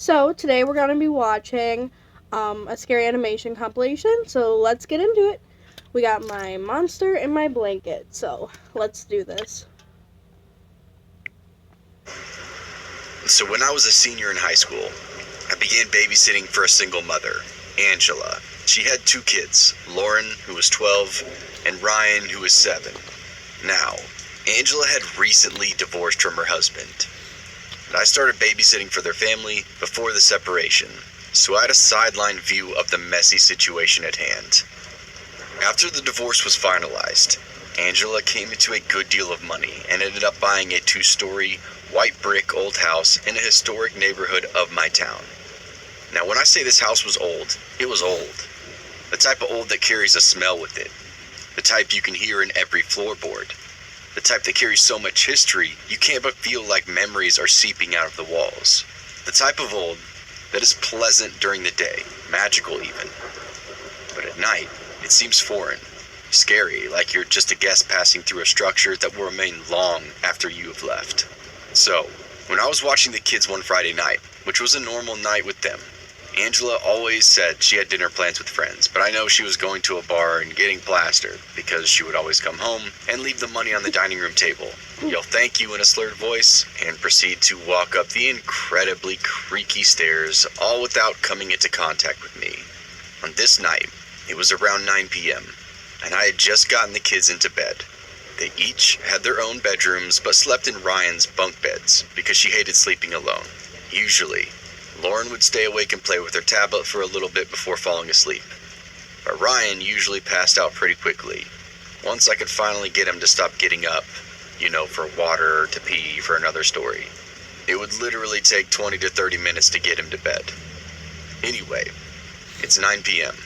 So today we're gonna be watching a scary animation compilation. So let's get into it. We got my monster and my blanket. So let's do this. So when I was a senior in high school, I began babysitting for a single mother, Angela. She had two kids, Lauren, who was 12, and Ryan, who was 7. Now, Angela had recently divorced from her husband, and I started babysitting for their family before the separation, so I had a sideline view of the messy situation at hand. After the divorce was finalized, Angela came into a good deal of money and ended up buying a 2-story, white brick old house in a historic neighborhood of my town. Now, when I say this house was old, it was old. The type of old that carries a smell with it. The type you can hear in every floorboard. The type that carries so much history, you can't but feel like memories are seeping out of the walls. The type of old that is pleasant during the day, magical even. But at night, it seems foreign, scary, like you're just a guest passing through a structure that will remain long after you have left. So, when I was watching the kids one Friday night, which was a normal night with them, Angela always said she had dinner plans with friends, but I know she was going to a bar and getting plastered because she would always come home and leave the money on the dining room table, yell thank you in a slurred voice, and proceed to walk up the incredibly creaky stairs, all without coming into contact with me. On this night, it was around 9 p.m., and I had just gotten the kids into bed. They each had their own bedrooms, but slept in Ryan's bunk beds because she hated sleeping alone. Usually, Lauren would stay awake and play with her tablet for a little bit before falling asleep. But Ryan usually passed out pretty quickly, once I could finally get him to stop getting up, for water or to pee for another story. It would literally take 20 to 30 minutes to get him to bed. Anyway, it's 9 p.m.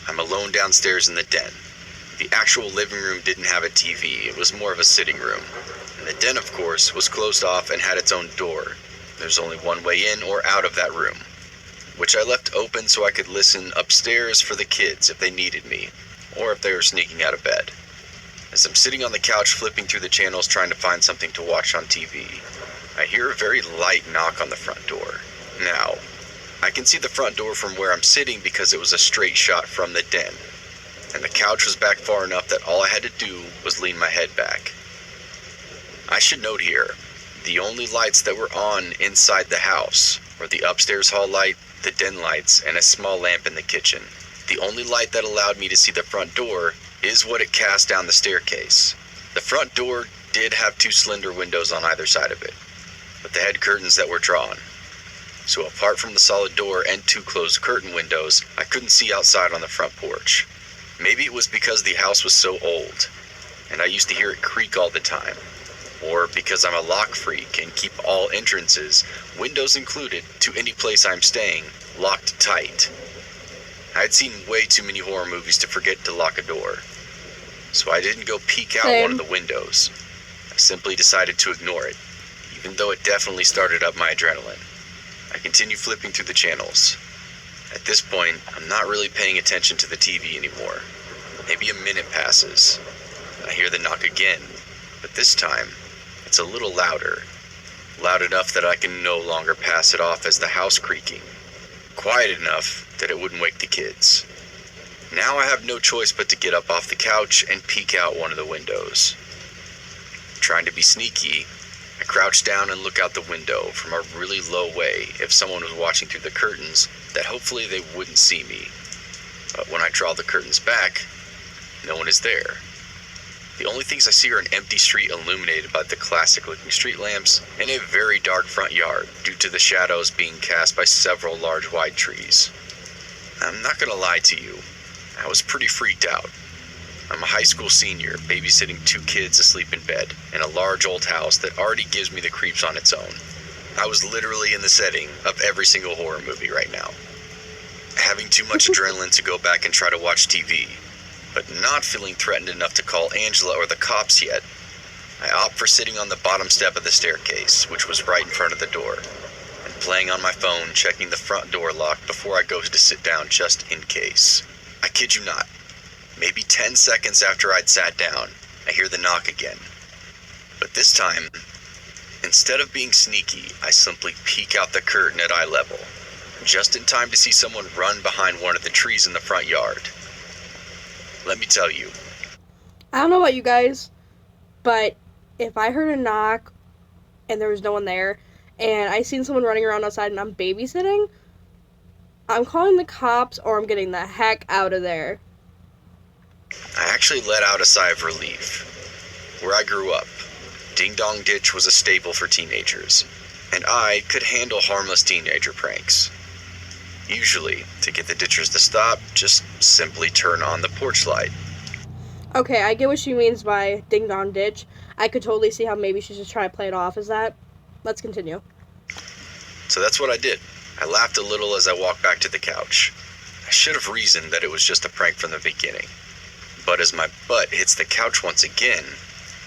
I'm alone downstairs in the den. The actual living room didn't have a TV, it was more of a sitting room. And the den, of course, was closed off and had its own door. There's only one way in or out of that room, which I left open so I could listen upstairs for the kids if they needed me, or if they were sneaking out of bed. As I'm sitting on the couch flipping through the channels trying to find something to watch on TV, I hear a very light knock on the front door. Now, I can see the front door from where I'm sitting because it was a straight shot from the den, and the couch was back far enough that all I had to do was lean my head back. I should note here, the only lights that were on inside the house were the upstairs hall light, the den lights, and a small lamp in the kitchen. The only light that allowed me to see the front door is what it cast down the staircase. The front door did have 2 slender windows on either side of it, but they had curtains that were drawn. So apart from the solid door and 2 closed curtain windows, I couldn't see outside on the front porch. Maybe it was because the house was so old, and I used to hear it creak all the time. Or because I'm a lock freak and keep all entrances, windows included, to any place I'm staying, locked tight. I had seen way too many horror movies to forget to lock a door, so I didn't go peek out one of the windows. I simply decided to ignore it, even though it definitely started up my adrenaline. I continued flipping through the channels. At this point, I'm not really paying attention to the TV anymore. Maybe a minute passes. I hear the knock again, but this time, it's a little louder. Loud enough that I can no longer pass it off as the house creaking. Quiet enough that it wouldn't wake the kids. Now I have no choice but to get up off the couch and peek out one of the windows. Trying to be sneaky, I crouch down and look out the window from a really low way if someone was watching through the curtains that hopefully they wouldn't see me. But when I draw the curtains back, no one is there. The only things I see are an empty street illuminated by the classic-looking street lamps and a very dark front yard due to the shadows being cast by several large wide trees. I'm not gonna lie to you, I was pretty freaked out. I'm a high school senior babysitting 2 kids asleep in bed in a large old house that already gives me the creeps on its own. I was literally in the setting of every single horror movie right now. Having too much adrenaline to go back and try to watch TV, but not feeling threatened enough to call Angela or the cops yet, I opt for sitting on the bottom step of the staircase, which was right in front of the door, and playing on my phone checking the front door lock before I go to sit down just in case. I kid you not, maybe 10 seconds after I'd sat down, I hear the knock again. But this time, Instead of being sneaky, I simply peek out the curtain at eye level, just in time to see someone run behind one of the trees in the front yard. Let me tell you, I don't know about you guys, but if I heard a knock and there was no one there, and I seen someone running around outside and I'm babysitting, I'm calling the cops or I'm getting the heck out of there. I actually let out a sigh of relief. Where I grew up, Ding Dong Ditch was a staple for teenagers, and I could handle harmless teenager pranks. Usually, to get the ditchers to stop, just simply turn on the porch light. Okay, I get what she means by ding dong ditch. I could totally see how maybe she's just trying to play it off as that. Let's continue. So that's what I did. I laughed a little as I walked back to the couch. I should have reasoned that it was just a prank from the beginning. But as my butt hits the couch once again,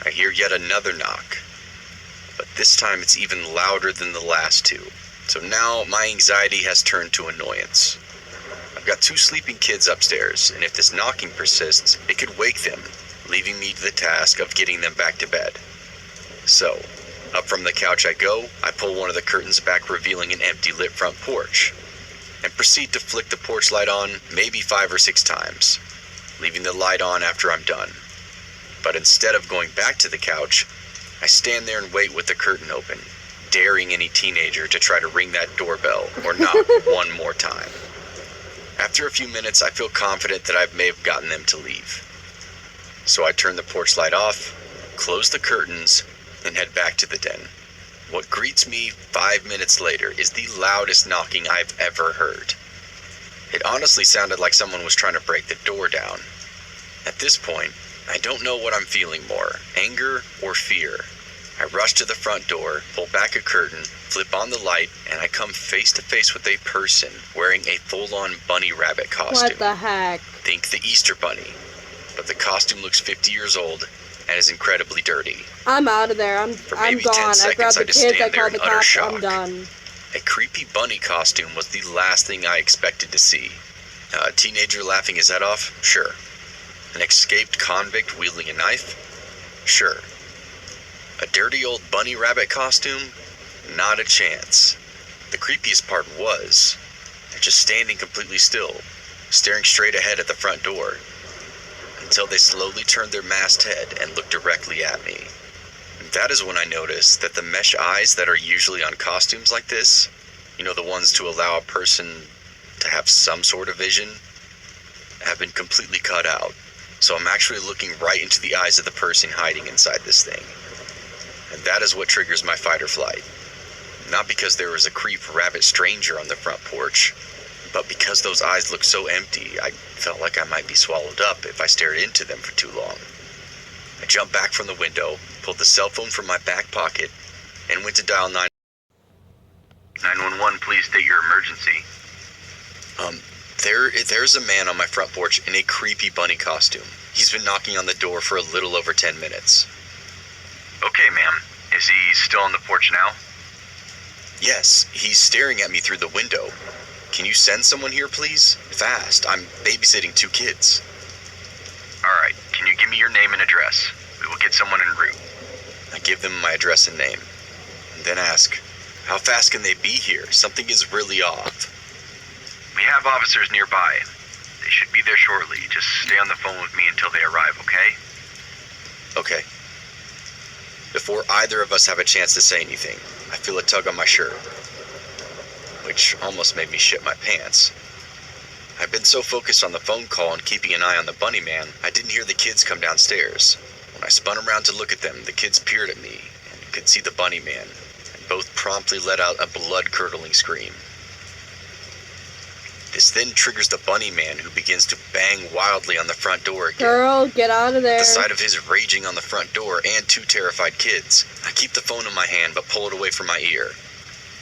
I hear yet another knock. But this time it's even louder than the last two. So now my anxiety has turned to annoyance. I've got two sleeping kids upstairs, and if this knocking persists, it could wake them, leaving me to the task of getting them back to bed. So, up from the couch I go, I pull one of the curtains back, revealing an empty lit front porch, and proceed to flick the porch light on maybe 5 or 6 times, leaving the light on after I'm done. But instead of going back to the couch, I stand there and wait with the curtain open, daring any teenager to try to ring that doorbell or knock one more time. After a few minutes, I feel confident that I may have gotten them to leave. So I turn the porch light off, close the curtains, and head back to the den. What greets me 5 minutes later is the loudest knocking I've ever heard. It honestly sounded like someone was trying to break the door down. At this point, I don't know what I'm feeling more, anger or fear. I rush to the front door, pull back a curtain, flip on the light, and I come face to face with a person wearing a full-on bunny rabbit costume. What the heck? Think the Easter bunny, but the costume looks 50 years old and is incredibly dirty. I'm out of there. I'm maybe 10 gone. I seconds, grabbed I the just kids. I stand there called in the utter cops. shock. I'm done. A creepy bunny costume was the last thing I expected to see. A teenager laughing his head off? Sure. An escaped convict wielding a knife? Sure. A dirty old bunny rabbit costume? Not a chance. The creepiest part was, they're just standing completely still, staring straight ahead at the front door, until they slowly turned their masked head and looked directly at me. And that is when I noticed that the mesh eyes that are usually on costumes like this, you know, the ones to allow a person to have some sort of vision, have been completely cut out. So I'm actually looking right into the eyes of the person hiding inside this thing. And that is what triggers my fight or flight. Not because there was a creep rabbit stranger on the front porch, but because those eyes looked so empty, I felt like I might be swallowed up if I stared into them for too long. I jumped back from the window, pulled the cell phone from my back pocket, and went to dial 911, please state your emergency. There's a man on my front porch in a creepy bunny costume. He's been knocking on the door for a little over 10 minutes. Okay, ma'am. Is he still on the porch now? Yes, he's staring at me through the window. Can you send someone here, please? Fast. I'm babysitting 2 kids. Alright, can you give me your name and address? We will get someone en route. I give them my address and name, and then ask, how fast can they be here? Something is really off. We have officers nearby. They should be there shortly. Just stay on the phone with me until they arrive, okay? Okay. Before either of us have a chance to say anything, I feel a tug on my shirt, which almost made me shit my pants. I've been so focused on the phone call and keeping an eye on the bunny man, I didn't hear the kids come downstairs. When I spun around to look at them, the kids peered at me and could see the bunny man, and both promptly let out a blood-curdling scream. This then triggers the bunny man, who begins to bang wildly on the front door again. Girl, get out of there. The sight of his raging on the front door and 2 terrified kids, I keep the phone in my hand but pull it away from my ear.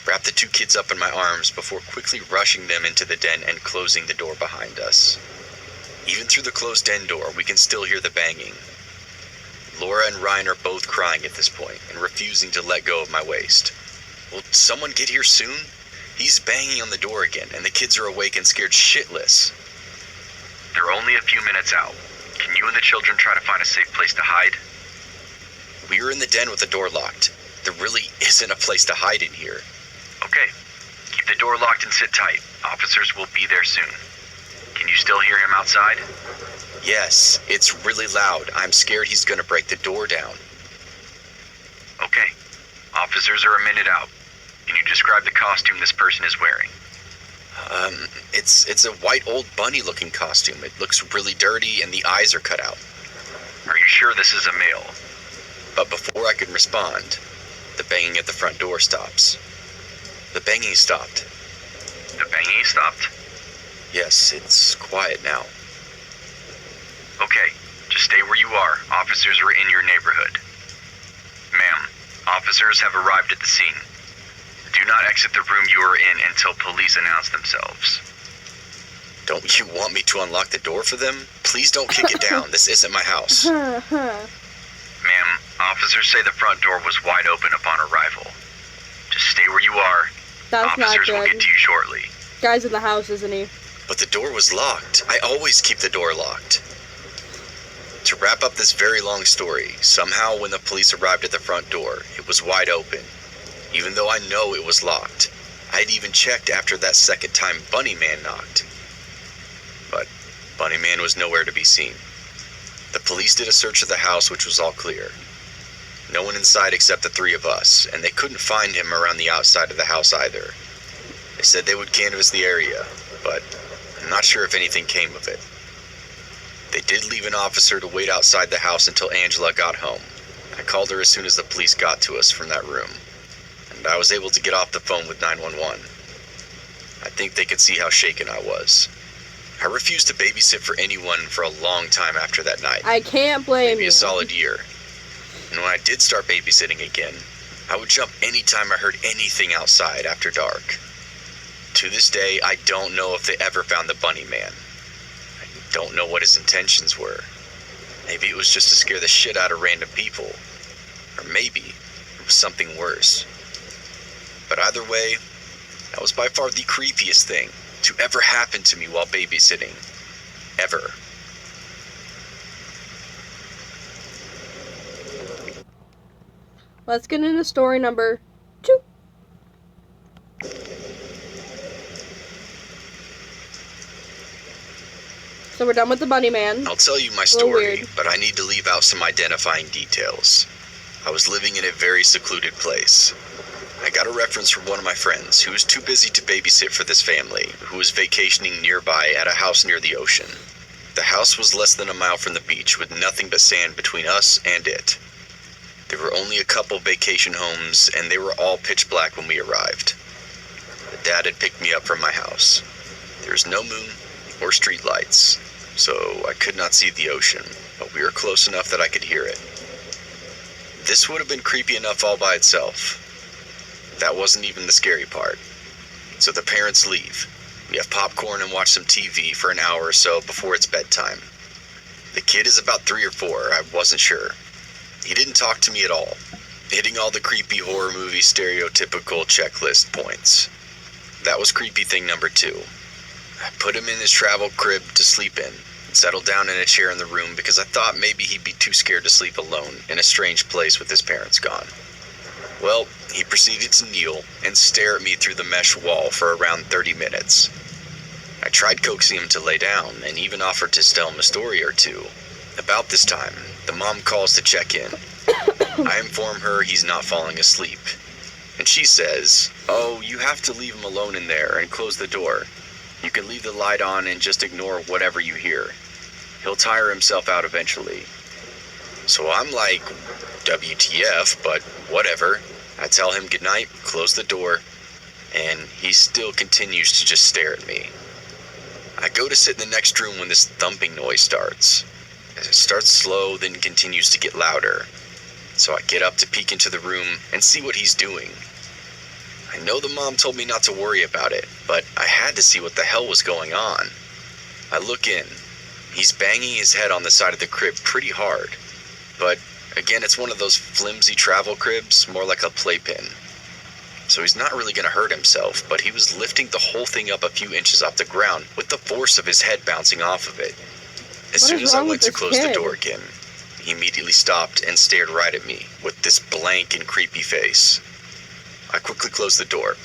Wrap the 2 kids up in my arms before quickly rushing them into the den and closing the door behind us. Even through the closed den door, we can still hear the banging. Laura and Ryan are both crying at this point and refusing to let go of my waist. Will someone get here soon? He's banging on the door again, and the kids are awake and scared shitless. They're only a few minutes out. Can you and the children try to find a safe place to hide? We are in the den with the door locked. There really isn't a place to hide in here. Okay. Keep the door locked and sit tight. Officers will be there soon. Can you still hear him outside? Yes, it's really loud. I'm scared he's gonna break the door down. Okay. Officers are a minute out. Can you describe the costume this person is wearing? It's a white old bunny-looking costume. It looks really dirty and the eyes are cut out. Are you sure this is a male? But before I could respond, the banging at the front door stops. The banging stopped. The banging stopped? Yes, it's quiet now. Okay, just stay where you are. Officers are in your neighborhood. Ma'am, officers have arrived at the scene. Do not exit the room you are in until police announce themselves. Don't you want me to unlock the door for them? Please don't kick it down. This isn't my house. Ma'am, officers say the front door was wide open upon arrival. Just stay where you are. That's not Officers will good. get to you shortly. Guy's in the house, isn't he? But the door was locked. I always keep the door locked. To wrap up this very long story, somehow when the police arrived at the front door, it was wide open. Even though I know it was locked. I had even checked after that second time Bunny Man knocked. But Bunny Man was nowhere to be seen. The police did a search of the house, which was all clear. No one inside except the three of us, and they couldn't find him around the outside of the house either. They said they would canvass the area, but I'm not sure if anything came of it. They did leave an officer to wait outside the house until Angela got home. I called her as soon as the police got to us from that room, and I was able to get off the phone with 911. I think they could see how shaken I was. I refused to babysit for anyone for a long time after that night. I can't blame Maybe you. a solid year. And when I did start babysitting again, I would jump anytime I heard anything outside after dark. To this day, I don't know if they ever found the Bunny Man. I don't know what his intentions were. Maybe it was just to scare the shit out of random people. Or maybe it was something worse. But either way, that was by far the creepiest thing to ever happen to me while babysitting. Ever. Let's get into story number 2. So we're done with the Bunny Man. I'll tell you my little story, weird. but I need to leave out some identifying details. I was living in a very secluded place. I got a reference from one of my friends who was too busy to babysit for this family, who was vacationing nearby at a house near the ocean. The house was less than a mile from the beach with nothing but sand between us and it. There were only a couple vacation homes and they were all pitch black when we arrived. The dad had picked me up from my house. There was no moon or street lights, so I could not see the ocean, but we were close enough that I could hear it. This would have been creepy enough all by itself. That wasn't even the scary part. So the parents leave. We have popcorn and watch some TV for an hour or so before it's bedtime. The kid is about 3 or 4, I wasn't sure. He didn't talk to me at all, hitting all the creepy horror movie stereotypical checklist points. That was creepy thing number 2. I put him in his travel crib to sleep in, and settled down in a chair in the room because I thought maybe he'd be too scared to sleep alone in a strange place with his parents gone. Well, he proceeded to kneel and stare at me through the mesh wall for around 30 minutes. I tried coaxing him to lay down and even offered to tell him a story or two. About this time, the mom calls to check in. I inform her he's not falling asleep. And she says, "Oh, you have to leave him alone in there and close the door. You can leave the light on and just ignore whatever you hear. He'll tire himself out eventually." So I'm like, WTF, but whatever. I tell him goodnight, close the door, and he still continues to just stare at me. I go to sit in the next room when this thumping noise starts. It starts slow, then continues to get louder. So I get up to peek into the room and see what he's doing. I know the mom told me not to worry about it, but I had to see what the hell was going on. I look in. He's banging his head on the side of the crib pretty hard. But again, it's one of those flimsy travel cribs, more like a playpen. So he's not really gonna hurt himself, but he was lifting the whole thing up a few inches off the ground with the force of his head bouncing off of it. As soon as I went to close the door again, he immediately stopped and stared right at me with this blank and creepy face. I quickly closed the door,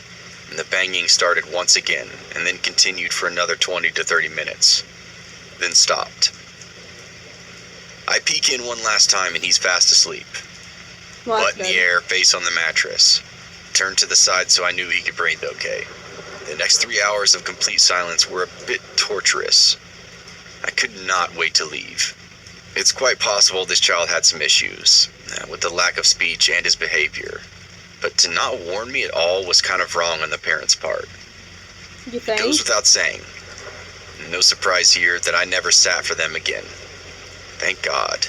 and the banging started once again and then continued for another 20 to 30 minutes, then stopped. I peek in one last time and he's fast asleep. Well, Butt that's in the good. air, face on the mattress. Turned to the side so I knew he could breathe okay. The next 3 hours of complete silence were a bit torturous. I could not wait to leave. It's quite possible this child had some issues, with the lack of speech and his behavior. But to not warn me at all was kind of wrong on the parents' part. You It think? goes without saying. No surprise here that I never sat for them again. Thank God.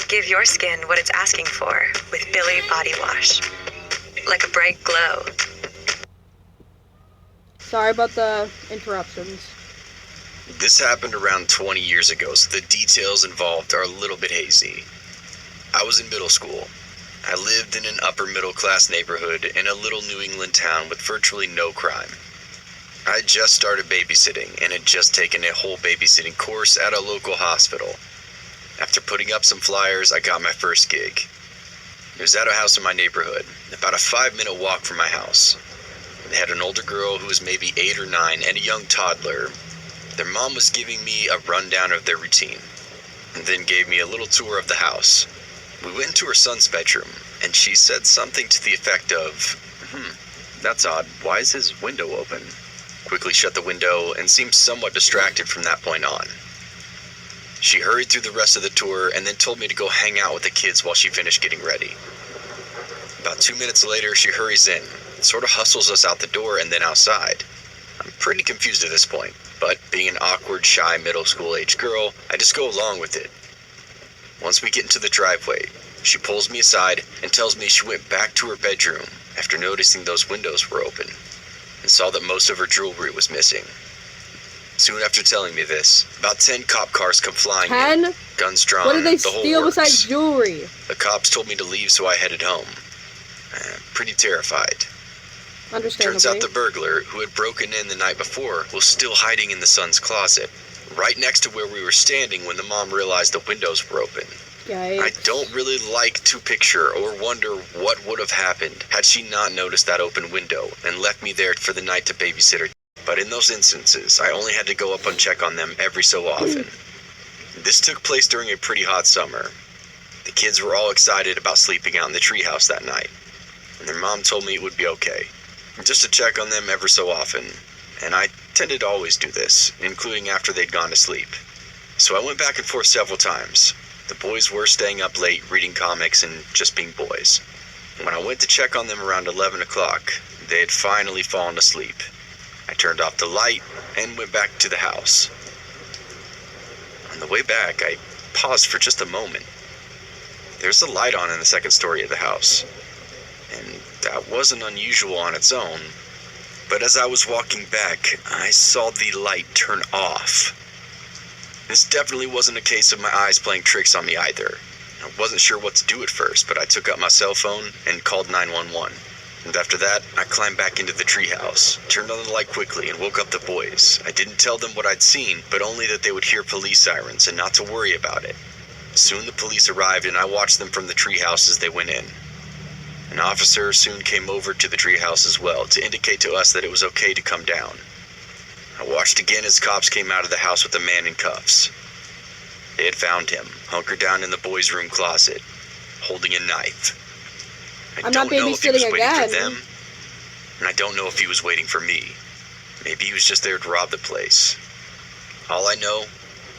Give your skin what it's asking for with Billy Body Wash. Like a bright glow. Sorry about the interruptions. This happened around 20 years ago, so the details involved are a little bit hazy. I was in middle school. I lived in an upper middle class neighborhood in a little New England town with virtually no crime. I had just started babysitting and had just taken a whole babysitting course at a local hospital. After putting up some flyers, I got my first gig. It was at a house in my neighborhood, about a 5-minute walk from my house. They had an older girl who was maybe 8 or 9 and a young toddler. Their mom was giving me a rundown of their routine, and then gave me a little tour of the house. We went into her son's bedroom, and she said something to the effect of, that's odd, why is his window open? Quickly shut the window and seemed somewhat distracted from that point on. She hurried through the rest of the tour and then told me to go hang out with the kids while she finished getting ready. About 2 minutes later, she hurries in, sort of hustles us out the door and then outside. I'm pretty confused at this point, but being an awkward, shy, middle school age girl, I just go along with it. Once we get into the driveway, she pulls me aside and tells me she went back to her bedroom after noticing those windows were open and saw that most of her jewelry was missing. Soon after telling me this, about 10 cop cars come flying 10? in, guns drawn, What did they the whole steal works. besides jewelry? The cops told me to leave, so I headed home. Pretty terrified. Understandably. Turns out the burglar, who had broken in the night before, was still hiding in the son's closet, right next to where we were standing when the mom realized the windows were open. Yikes. I don't really like to picture or wonder what would have happened had she not noticed that open window and left me there for the night to babysit her. But in those instances, I only had to go up and check on them every so often. This took place during a pretty hot summer. The kids were all excited about sleeping out in the treehouse that night, and their mom told me it would be okay, just to check on them ever so often, and I tended to always do this, including after they'd gone to sleep. So I went back and forth several times. The boys were staying up late, reading comics, and just being boys. When I went to check on them around 11 o'clock, they had finally fallen asleep. I turned off the light and went back to the house. On the way back, I paused for just a moment. There's a light on in the second story of the house, and that wasn't unusual on its own. But as I was walking back, I saw the light turn off. This definitely wasn't a case of my eyes playing tricks on me either. I wasn't sure what to do at first, but I took out my cell phone and called 911. And after that, I climbed back into the treehouse, turned on the light quickly, and woke up the boys. I didn't tell them what I'd seen, but only that they would hear police sirens and not to worry about it. Soon the police arrived, and I watched them from the treehouse as they went in. An officer soon came over to the treehouse as well to indicate to us that it was okay to come down. I watched again as cops came out of the house with a man in cuffs. They had found him, hunkered down in the boys' room closet, holding a knife. I I'm don't not know if he was babysitting waiting again. for them, and I don't know if he was waiting for me. Maybe he was just there to rob the place. All I know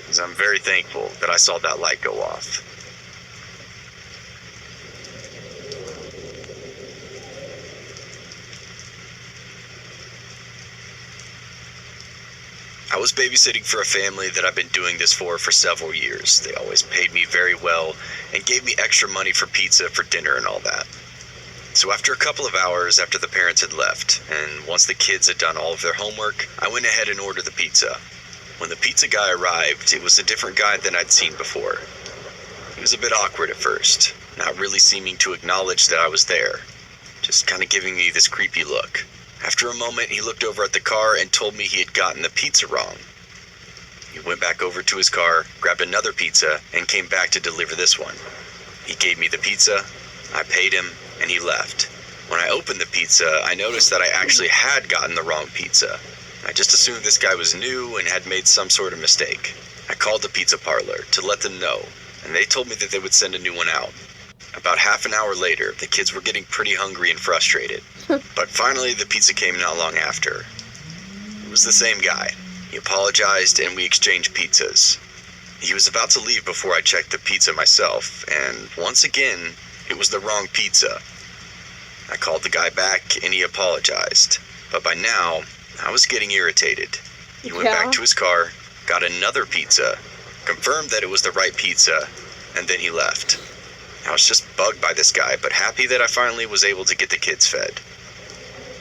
is I'm very thankful that I saw that light go off. I was babysitting for a family that I've been doing this for several years. They always paid me very well and gave me extra money for pizza for dinner and all that. So after a couple of hours after the parents had left, and once the kids had done all of their homework, I went ahead and ordered the pizza. When the pizza guy arrived, it was a different guy than I'd seen before. He was a bit awkward at first, not really seeming to acknowledge that I was there, just kind of giving me this creepy look. After a moment, he looked over at the car and told me he had gotten the pizza wrong. He went back over to his car, grabbed another pizza, and came back to deliver this one. He gave me the pizza, I paid him, and he left. When I opened the pizza, I noticed that I actually had gotten the wrong pizza. I just assumed this guy was new and had made some sort of mistake. I called the pizza parlor to let them know, and they told me that they would send a new one out. About half an hour later, the kids were getting pretty hungry and frustrated. But finally, the pizza came not long after. It was the same guy. He apologized and we exchanged pizzas. He was about to leave before I checked the pizza myself, and once again, it was the wrong pizza. I called the guy back and he apologized, but by now, I was getting irritated. He went back to his car, got another pizza, confirmed that it was the right pizza, and then he left. I was just bugged by this guy, but happy that I finally was able to get the kids fed.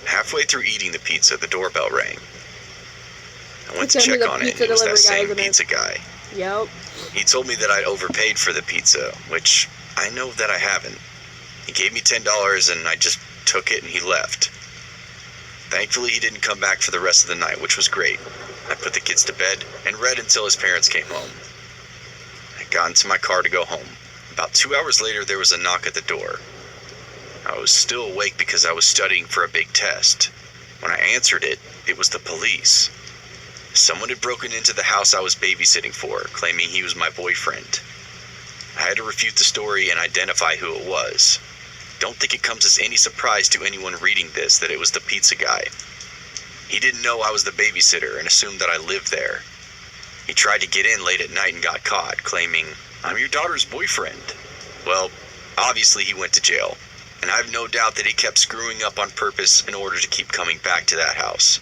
Halfway through eating the pizza, the doorbell rang. I went to check on it, and it was that same pizza guy. Yep. He told me that I'd overpaid for the pizza, which I know that I haven't. He gave me $10 and I just took it and he left. Thankfully, he didn't come back for the rest of the night, which was great. I put the kids to bed and read until his parents came home. I got into my car to go home. About 2 hours later, there was a knock at the door. I was still awake because I was studying for a big test. When I answered it, it was the police. Someone had broken into the house I was babysitting for, claiming he was my boyfriend. I had to refute the story and identify who it was. Don't think it comes as any surprise to anyone reading this that it was the pizza guy. He didn't know I was the babysitter and assumed that I lived there. He tried to get in late at night and got caught, claiming, "I'm your daughter's boyfriend." Well, obviously he went to jail, and I have no doubt that he kept screwing up on purpose in order to keep coming back to that house.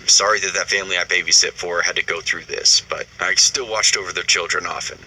I'm sorry that that family I babysit for had to go through this, but I still watched over their children often.